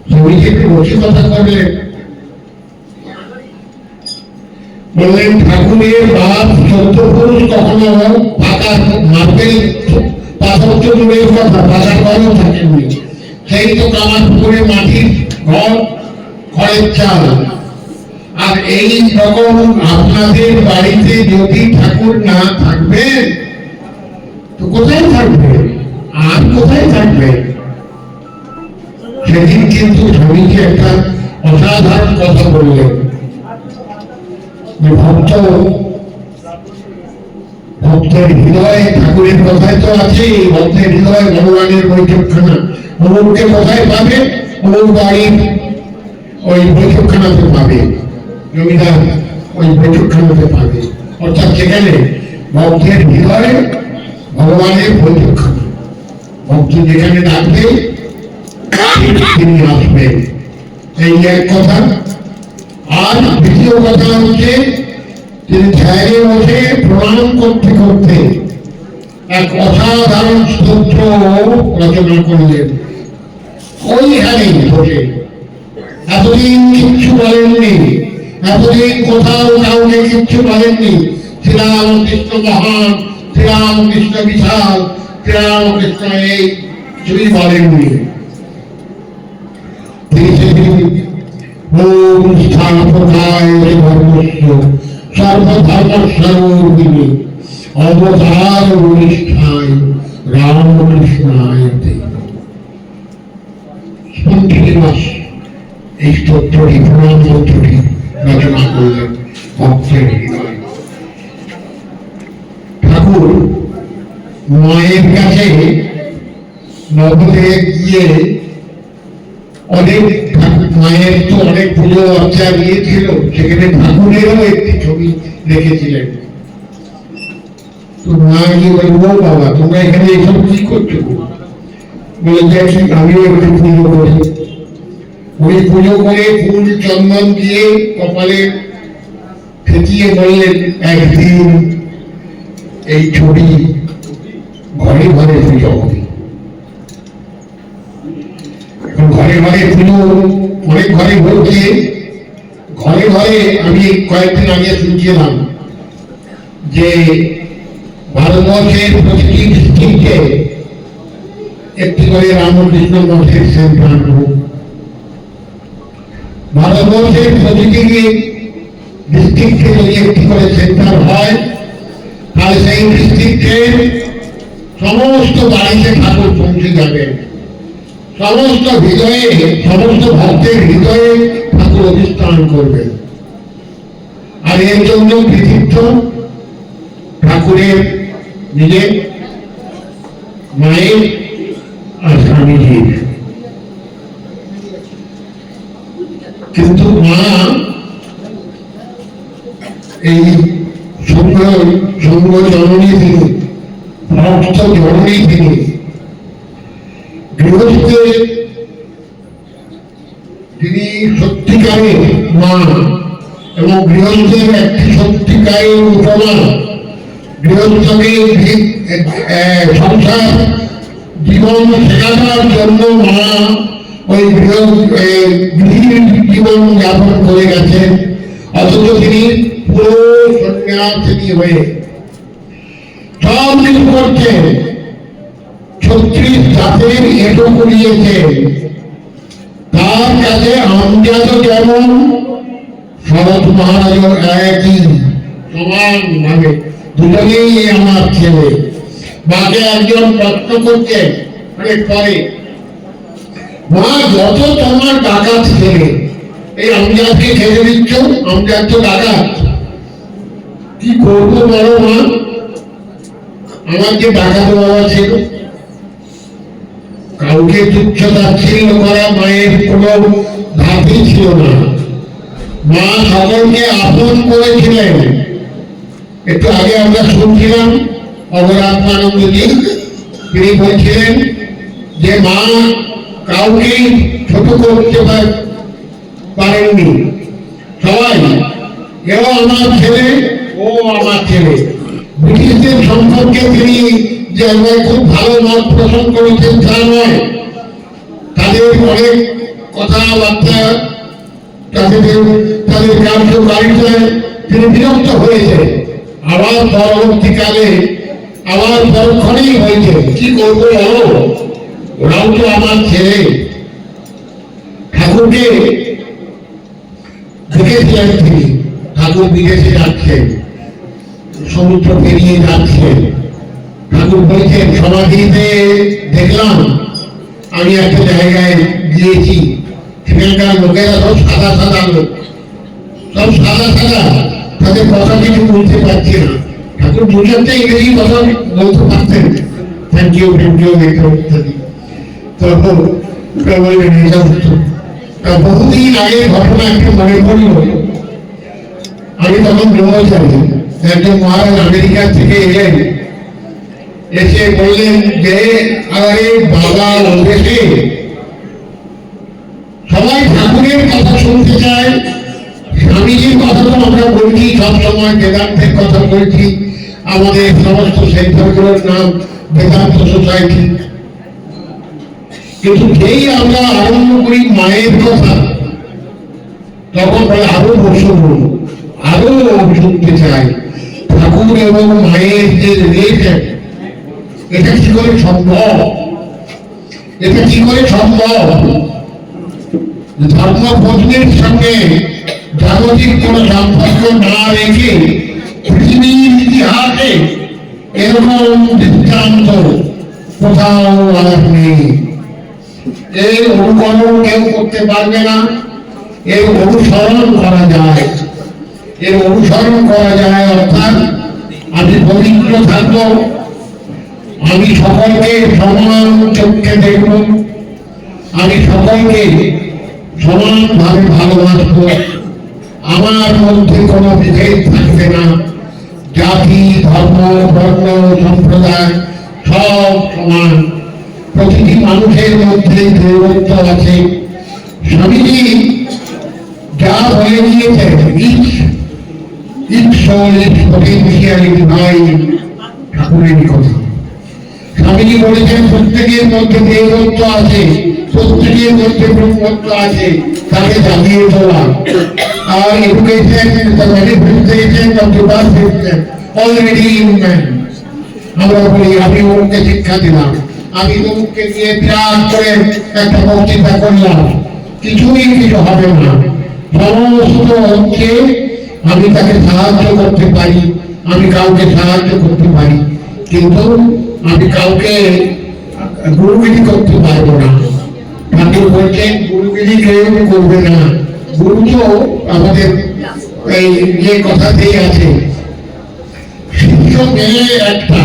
স্বামীজি একটু রসিকতা করলেন, বললেন ঠাকুরের বাপ চোদ্দ পুরুষ কখনো পাকা মার্বেল পাথর তো দূরের কথা, পাকা ঘরও থাকেননি। সেই তো কামারপুকুরে মাটির ঘর, খড়ের চাল। আর এই রকম আপনাদের বাড়িতে যদি ঠাকুর না থাকবে তো কোথায় থাকবে, আর কোথায় থাকবে? সেদিন কিন্তু স্বামীজি একটা অসাধারণ কথা বললেন, ভক্তের হৃদয়ে ঠাকুরের কথাই তো আছে, ভক্তের হৃদয়ে ভগবানের বৈঠকখানা। অমুককে কোথায় পাবে? অমুক বাড়ির ওই বৈঠকখানাতে পাবে, জমিদার ওই বৈঠকখানাতে পাবে। অর্থাৎ যেখানে ভক্তের হৃদয়ে ভগবানের বৈঠকখানা, ভক্ত যেখানে ডাকবে তিনি আসবেন, এই এক কথা। আর দ্বিতীয় কথা হচ্ছে, তিনি ধ্যানে বসে প্রণাম করতে করতে এক অসাধারণ স্তোত্র রচনা করলেন। ওইখানে বসে এতদিন কিচ্ছু বলেননি, এতদিন কোথাও কাউকে কিচ্ছু বলেননি। শ্রীরামকৃষ্ণ মহান শ্রীরামকৃষ্ণ বিশাল, শ্রীরামকৃষ্ণ এই কিছুই বলেননি। তিনি সেদিন ওম স্থাপকায় ধর্মস্য সর্বধর্মস্বরূপিণী অবতার বরিষ্ঠায় রামকৃষ্ণায় তে। স্পন্টিনিয়াস এই স্তোত্রটি, প্রণাম স্তোত্রটি রচনা করলেন ভক্তের হৃদয়। ঠাকুর মায়ের কাছে নবদ্বীপে গিয়ে অনেক মায়ের তো অনেক পুজো অর্চা দিয়েছিল, সেখানে ঠাকুরেরও একটি ছবি রেখেছিলেন। তো মা গিয়ে বলবো, বাবা তোমরা এখানে এসব কি করছো? বলে দেখি আমিও একটু পুজো করি। ওই পুজো করে ফুল চন্দন দিয়ে কপালে ফেটিয়ে বললেন, একদিন এই ছবি ঘরে ঘরে পুজো হবে। এখন ঘরে ঘরে পুজো অনেক ঘরে হচ্ছে, ঘরে ঘরে আমি কয়েকদিন আগে শুনছিলাম যে ভারতবর্ষের প্রতিটি ডিস্ট্রিক্টে একটি করে রামকৃষ্ণ মঠের সেন্টার হোক। ভারতবর্ষের প্রতিটি ডিস্ট্রিক্টে যদি একটি করে সেন্টার হয়, তাহলে সেই ডিস্ট্রিক্টের সমস্ত বাড়িতে ঠাকুর পৌঁছে যাবেন, সমস্ত হৃদয়ে, সমস্ত ভক্তের হৃদয়ে ঠাকুর অধিষ্ঠান করবেন। আর এর জন্য কৃতিত্ব ঠাকুরের নিজের, মায়ের আর স্বামীজির। কিন্তু মা এই সঙ্গ জননী তিনি, ভক্ত জননী তিনি। গৃহস্থে যিনি সত্যিকারের মা এবং গৃহস্থের একটি সত্যিকারের উপমা, গৃহস্থকে সংসার জীবন শেখাবার জন্য মা ওই গৃহীর জীবন যাপন করে গেছেন, অথচ তিনি পুরো সন্ন্যাসিনী হয়ে সব কিছু করছেন। 36 জাতের এটো করিয়েছেন। তার কাছে আমজাদ যেমন, শরৎ মহারাজ একই সমান ভাবে, দুজনেই আমার ছেলে। মাকে একজন প্রশ্ন করছেন অনেক পরে, মা যত তোমার ডাকাত ছেলে, এই আমজাদকে খেতে দিচ্ছ, আমজাদ তো ডাকাত, কি করবো বলো মা? আমার যে ডাকাত বাবা ছিল, কাউকে তুচ্ছ তাচ্ছিল্য করা মায়ের কোনো ধাপই ছিল না। মা সকলকে আপন করেছিলেন। একটু আগে আমরা শুনছিলাম অবরাত্মানন্দজি, তিনি বলছিলেন যে মা কাউকে ছোট করতে পারেননি। সবাই, এও আমার ছেলে, ও আমার ছেলে। ব্রিটিশদের সম্পর্কে তিনি যে একবার খুব ভালো মত পোষণ করেছেন তা নয়, তাদের অনেক কথাবার্তা, তাদের কার্যকারিতায় তিনি বিরক্ত হয়েছেন। আবার পরবর্তীকালে আবার পরক্ষণেই হয়েছে, কি করবো বলো, ওরাও তো আমার ছেলে। ঠাকুরকে দেখেছিলেন তিনি, ঠাকুর বিদেশে যাচ্ছেন, সমুদ্র পেরিয়ে যাচ্ছেন। ঠাকুর বলছেন, সমাধিতে দেখলাম আমি একটা জায়গায় গিয়েছি, সেখানকার লোকেরা সব সাদা সাদা লোক, সব সাদা সাদা, তাদের কথা কিছু বলতে পারছি না। ঠাকুর বুঝাতে ইংরেজি কথা বলতে পারতেন, থ্যাংক ইউ ইত্যাদি। তখন বলবেন এটা উত্তর। বহুদিন আগের ঘটনা একটু মনে পড়ল। আমি তখন ব্রহ্মচারী, একজন মহারাজ আমেরিকা থেকে এলেন, এসে বললেন যে আরে বাবা ওদেশে সবাই ঠাকুরের কথা শুনতে চায়, স্বামীজির কথা তো আমরা বলছি সবসময়, বেদান্তের কথা বলছি, আমাদের সমস্ত সেন্টারগুলোর নাম বেদান্ত সোসাইটি, কিন্তু যেই আমরা আরম্ভ করি মায়ের কথা, তখন বলে আরো বসুন, আরো শুনতে চাই। ঠাকুর এবং মায়ের যে রিলেশন, এটা কি করে সম্ভব? এটা কি করে সম্ভব? ধর্মপত্নীর সঙ্গে জাগতিক কোন সম্পর্ক না রেখে পৃথিবীর ইতিহাসে এরকম দৃষ্টান্ত কোথাও আর নেই। এর অনুকরণ কেউ করতে পারবে না, এর অনুসরণ করা যায়। এর অনুসরণ করা যায় অর্থাৎ আমি পবিত্র থাকব, আমি সকলকে সমান চোখে দেখব, আমি সকলকে সমানভাবে ভালোবাসব, আমার মধ্যে কোনো বিভেদ থাকবে না, জাতি ধর্ম বর্ণ সম্প্রদায় সব সমান, প্রতিটি মানুষের মধ্যে দৈবত্ব আছে। স্বামীজি যা বলে দিয়েছেন, ঠাকুরের কথা স্বামীজি বলেছেন, প্রত্যেকের মধ্যে দৈবত্ব আছে, প্রত্যেকের মধ্যে ব্রহ্মত্ব আছে, তাকে জাগিয়ে তোলা। আর education manifestation of the perfection already in man. আমরা বলি আমি ওকে শিক্ষা দিলাম, আমি তোমাকে নিয়ে বিরাট করে একটা বক্তৃতা করলাম, কিছুই কিছু হবে না। সমস্ত হচ্ছে আমি তাকে সাহায্য করতে পারি, আমি কাউকে সাহায্য করতে পারি, কিন্তু আমি কাউকে গুরুগিরি করতে পারবো না। ঠাকুর বলছেন গুরুগিরি কেউ করবে না। গুরু তো আমাদের এই যে কথাতেই আছে, শিষ্য মেলে একটা,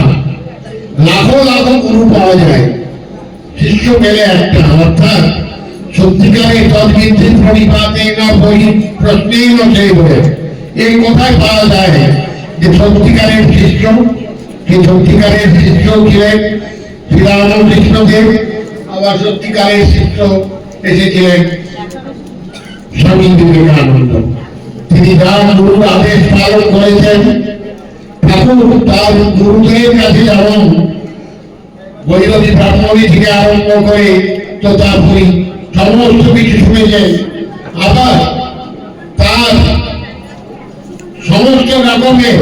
লাখো লাখো গুরু পাওয়া যায়, শিষ্য মেলে একটা। অর্থাৎ সত্যিকারের তদ্বিদ্যে প্রণিপাতে না বই প্রশ্নেই নয় বলে এই কথাই পাওয়া যায় যে সত্যিকারের শিষ্য, সেই সত্যিকারের শিষ্য ছিলেন শ্রীরামকৃষ্ণদেব, আবার সত্যিকারের শিষ্য এসেছিলেন স্বামী বিবেকানন্দ। তিনি যার গুরুর আদেশ পালন করেছেন, ঠাকুর তার গুরুদের কাছে যেমন বৈরবী ব্রাহ্মণী থেকে আরম্ভ করে তো তারপরে সমস্ত কিছু শুনেছেন, আবার তার সমস্ত রকমের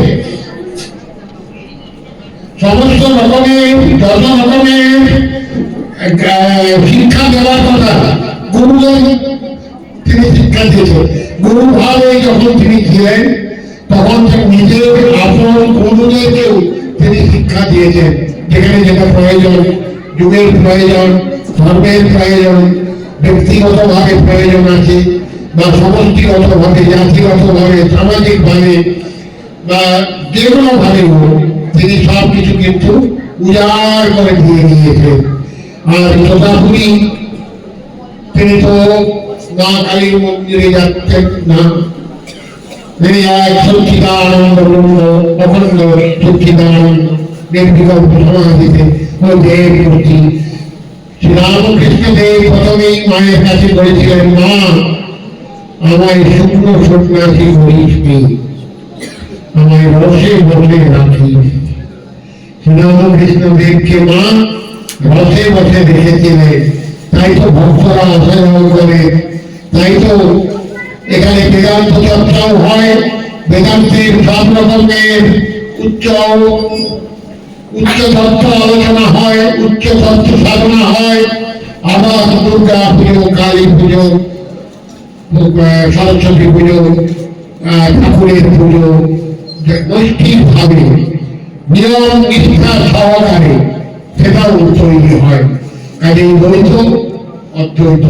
যত রকমের শিক্ষা দেওয়ার কথা গুরুদের তিনি শিক্ষা দিয়েছেন। গুরু ভাবে যখন তিনি ছিলেন তখন নিজের আপন গুরুদেরকেও তিনি শিক্ষা দিয়েছেন, যেখানে যেটা প্রয়োজন, যুগের প্রয়োজন, ধর্মের প্রয়োজন, ব্যক্তিগতভাবে প্রয়োজন আছে, বা সমষ্টিগতভাবে, জাতিগতভাবে, সামাজিকভাবে, বা যে কোনো ভাবে তিনি সব কিছু কিন্তু উজাড় করে দিয়ে দিয়েছেন। আর তথাপুরি তিনি তো মা কালীর মন্দিরে যাচ্ছেন না, তিনি এক সচ্চিদানন্দ ব্রহ্ম, অখণ্ড সচ্চিদানন্দ নির্বিকল্প সমাধিতে ওই দেব মূর্তি। শ্রীরামকৃষ্ণদেব প্রথমেই মায়ের কাছে বলেছিলেন, মা আমায় শুকনো সন্ন্যাসী করিস নি, আমায় রসে বসে রাখিস। শ্রীরামকৃষ্ণদেবকে মা রসে বসে রেখেছিলেন, তাই তো ভক্তরা আশীর্বাদ করে, তাই তো এখানে বেদান্ত চর্চাও হয়, বেদান্তের সব রকমের উচ্চ তত্ত্ব আলোচনা হয়, উচ্চ তত্ত্ব সাধনা হয়। আবার দুর্গা পুজো, কালী পুজো, সরস্বতী পুজো, ঠাকুরের পুজো নৈষ্ঠিক ভাবে নিয়ম নিষ্ঠা সহকারে সেটাও তৈরি হয়। কাজে দ্বৈত অদ্বৈত,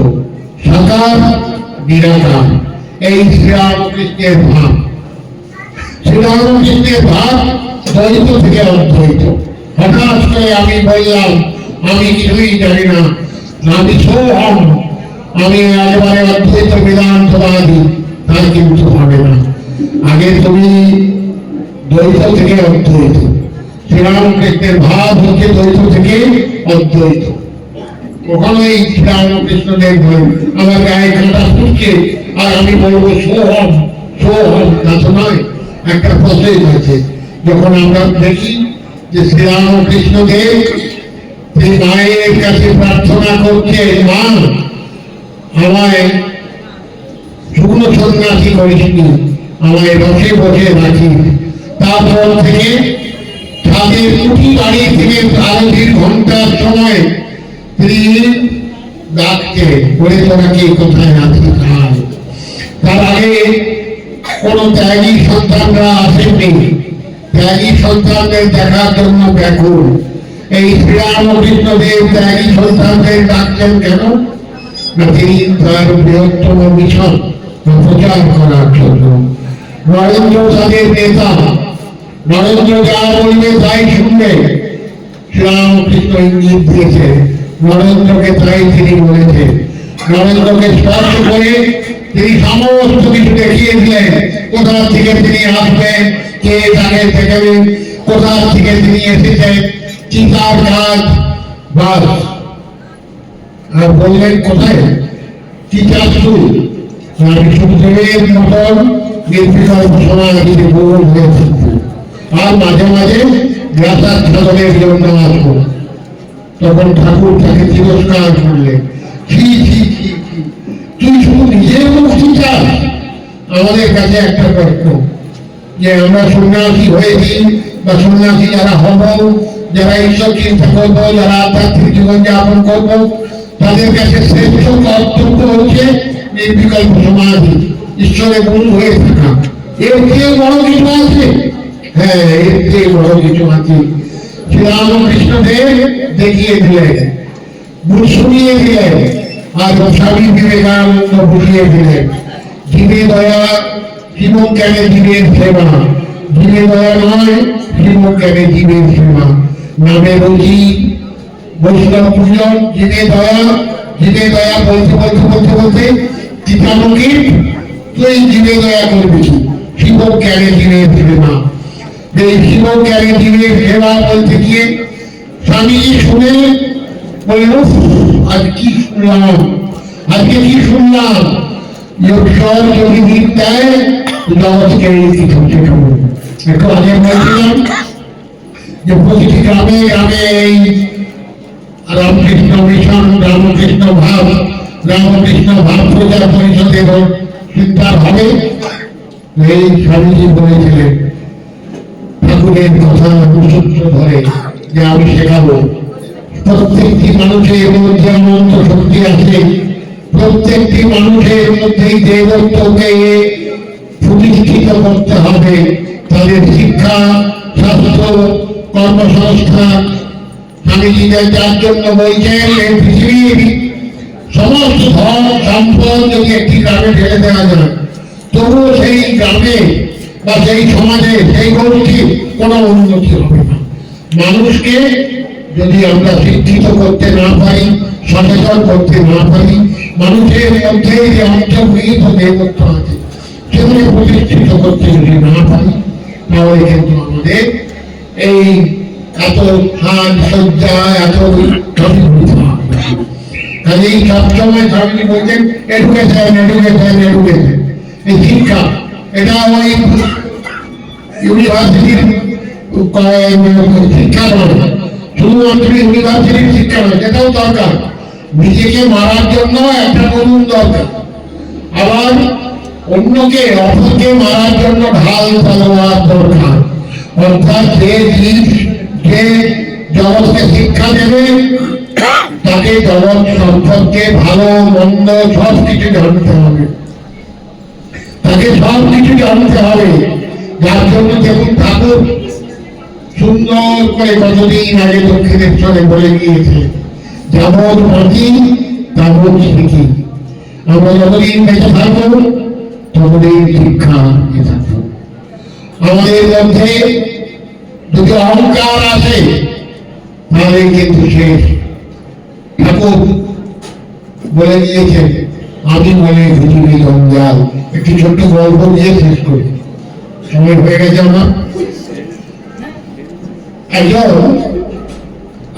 সাকার নিরাকার, এই শ্রীরামকৃষ্ণের ভাব। শ্রীরামকৃষ্ণের ভাব দ্বৈত থেকে অদ্বৈত। হঠাৎ করে আমি বললাম আমি কিছুই জানি না, আমি সোহম, আমি একেবারে অদ্বৈত বেদান্তবাদী, তাই কিন্তু হবে না। আগে তুমি দ্বৈত থেকে অদ্বৈত। শ্রীরামকৃষ্ণের ভাব হচ্ছে দ্বৈত থেকে অদ্বৈত। কখনোই শ্রীরামকৃষ্ণদেব বলেন আমার গায়ে কাঁটা ফুটছে আর আমি বলবো সোহম, সোহম, তা তো নয়। একটা প্রসেস আছে। যখন আমরা দেখি যে শ্রীরামকৃষ্ণদেব তিনি মায়ের কাছে প্রার্থনা করছে, মা আমায় শুকনো সন্ন্যাসী করিসনি, আমায় রসে বসে রাখি, তারপর থেকে তাদের কুটি বাড়ি থেকে আরতির ঘন্টার সময় তিনি ডাকতে বলে তোমাকে কোথায় আছি তার আগে কোন ত্যাগী সন্তানরা আসেননি। ত্যাগী সন্তানদের দেখার জন্য ব্যাকুল। এই শ্রীরামকৃষ্ণদেব ত্যাগী সন্তানদের ডাকছেন কেন না তিনি তার বৃহত্তম মিশন প্রচার করার জন্য। নরেন্দ্র তাদের নেতা, নরেন্দ্র যা বলবে তাই শুনবে। শ্রীরামকৃষ্ণ ইঙ্গিত দিয়েছে, নরেন্দ্রকে তাই তিনি বলেছেন। নরেন্দ্রকে স্পর্শ করে তিনি সমস্ত কিছু দেখিয়ে দিলেন, কোথা থেকে তিনি আসবেন, কে তাকে দেখাবেন, কোথা থেকে তিনি এসেছেন, কি তার কাজ। বাস আর বললেন কোথায় কি চাষ তুই সুখদেবের মতন নির্বিকল্প সমাজে গোল হয়ে থাকবো আর মাঝে মাঝে গ্রাসার সাধনের জন্য আসবো। তখন ঠাকুর তাকে তিরস্কার করলেন, তুই শুধু নিজের মুক্তি চাস। আমাদের কাছে একটা প্রশ্ন যে আমরা সন্ন্যাসী হয়েছি বা সন্ন্যাসী যারা হব, যারা ঈশ্বর চিন্তা করবো, যারা আধ্যাত্মিক জীবন যাপন করবো, তাদের কাছে শ্রেষ্ঠ কর্তব্য হচ্ছে নির্বিকল্প সমাধি, ঈশ্বরের গুরু হয়ে থাকা। এর চেয়ে বড় কিছু আছে? হ্যাঁ, এর চেয়ে বড় কিছু আছে। শ্রীরামকৃষ্ণদেব দেখিয়ে দিলেন, শুনিয়ে দিলেন, আর স্বামী বিবেকানন্দ বুঝিয়ে দিলেন। জীবে দয়া জীবন জ্ঞানে জীবের সেবা, জীবে দয়া নয় জীবন জ্ঞানে জীবের সেবা। নামে রোজি বৈষ্ণব পূজন, জীবে দয়া, জীবে দয়া বলতে বলতে বলতে বলতে চিতামুখী তুই জীবে দয়া করবি, শিব জ্ঞানে জীবের সেবা। এই শিব জ্ঞানে জীবের সেবা বলতে গিয়ে স্বামীজি শুনে বলল, আজ কি শুনলাম, আজকে কি শুনলাম, ঈশ্বর যদি বিদ্যায় জগৎকে একটু আগে বলছিলাম যে প্রতিটি গ্রামে গ্রামে এই রামকৃষ্ণ মিশন, রামকৃষ্ণ ভাব প্রচার পরিষদের চিন্তার হবে। এই স্বামীজি বলেছিলেন ঠাকুরের কথা সূত্র ধরে যে আমি শেখাবো, প্রত্যেকটি মানুষের মধ্যে অনন্ত শক্তি আছে, প্রত্যেকটি মানুষের মধ্যেই দেবত্বকে প্রতিষ্ঠিত করতে হবে। তাদের শিক্ষা, স্বাস্থ্য, কর্মসংস্থান স্বামীজি যার জন্য বলছেন এই পৃথিবীর সমস্ত ধন সম্পদ যদি একটি গ্রামে ঢেলে দেওয়া যায়, তবুও সেই গ্রামে বা সেই সমাজে সেই গোষ্ঠীর কোনো উন্নতি হবে না। মানুষকে যদি আমরা শিক্ষিত করতে না পারি, সচেতন করতে না পারি, মানুষের মধ্যে যে অন্তর্নিহিত দেবত্ব আছে সেগুলি প্রতিষ্ঠিত করতে যদি না পারি, তাহলে কিন্তু আমাদের এই এত স্থান সজ্জা এত কাজেই সবসময় স্বামী বলছেন এডুকেশন এডুকেশন এডুকেশন। এই শিক্ষা এটা ওই ইউনিভার্সিটির শিক্ষা নয়, শুধুমাত্র ইউনিভার্সিটির শিক্ষা নয়, সেটাও দরকার। নিজেকে মারার জন্য একটা বলুন দরকার, আবার অন্যকে অপরকে মারার জন্য ঢাল তলোয়ার দরকার। অর্থাৎ যে জগৎকে শিক্ষা দেবে তাকে জগৎ সম্পর্কে ভালো মন্দ সব কিছু জানতে হবে, তাকে সব কিছু জানতে হবে। যার জন্য যেমন ঠাকুর সুন্দর করে কতদিন আগে দক্ষিণেশ্বরে বলে গিয়েছে, যাবৎ বাঁচি তাবৎ শিখি। আমরা যতদিন বেঁচে থাকবো ততদিন শিক্ষা থাকবো। আমাদের মধ্যে যদি অহংকার আসে তাহলে কিন্তু শেষ। ঠাকুর বলে দিয়েছেন, আমি বলে পৃথিবী জঞ্জাল। একটি ছোট্ট গল্প দিয়ে শেষ করি, সময় হয়ে গেছে আমার। একজন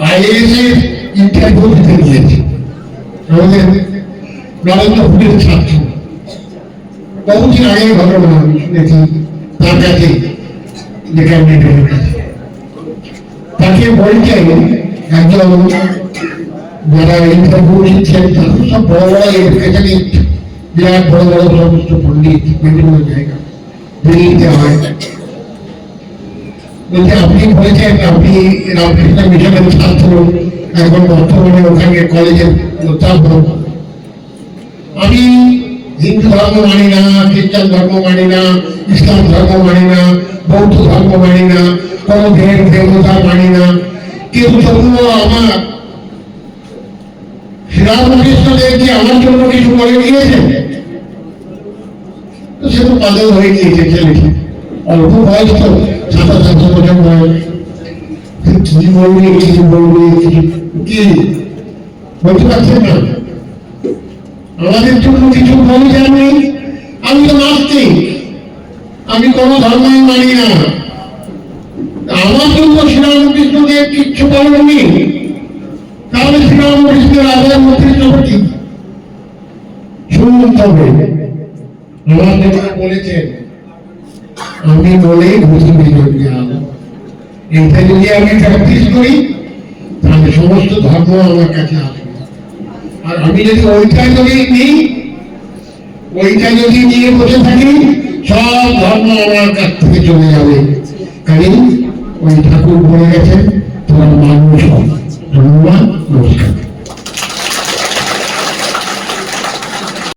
আইএএস ইন্টারভিউ দিতে গিয়েছে, আমাদের নরেন্দ্রপুরের ছাত্র, বহুদিন আগে ঘটনা আমি শুনেছি তার কাছে, যে ক্যাবিনেটের কাছে তাকে বলছেন একজন যারা ইন্টারভিউ দিচ্ছেন তাদের সব বড় বড় এডুকেশনিস্ট, বিরাট বড় বড় সমস্ত পণ্ডিত, বিভিন্ন জায়গা দিল্লিতে হয়। বলছে আপনি বলেছেন আপনি রামকৃষ্ণ মিশনের ছাত্র, এখন বর্তমানে ওখানে কলেজের অধ্যাপক। আমি হিন্দু ধর্ম মানি না, খ্রিস্টান ধর্ম মানি না, ইসলাম ধর্ম মানি না, বৌদ্ধ ধর্ম মানি না, কোন দেব দেবতা মানি না, কিন্তু তবুও আমার শ্রীরামকৃষ্ণ দেবজি আমার জন্য কিছু বলে গিয়েছেন। তো সে তো পাগল হয়ে গিয়েছে ছেলেটি, অল্প বয়স তো, 27 বছর বয়স। কি বলবে কি বলবে কি বলতে পারছেন না। আমাদের জন্য কিছু বলে যাননি। আমি তো নাস্তিক, আমি কোন ধর্মই মানি না, আমার জন্য শ্রীরামকৃষ্ণ দেব কিচ্ছু বলেননি। তাহলে শ্রীরামকৃষ্ণের আদায় মন্ত্রী শুনুন। তবে আমার জন্য বলেছেন, আমি বলে পৃথিবী জ্ঞান, এইটা যদি আমি প্র্যাকটিস করি তাহলে সমস্ত ধর্ম আমার কাছে আসবে। আর আমি যদি ওইটা যদি নিই, ওইটা যদি নিয়ে বসে থাকি, সব ধর্ম আমার কাছ থেকে চলে যাবে। কারণ ওই ঠাকুর বলে গেছেন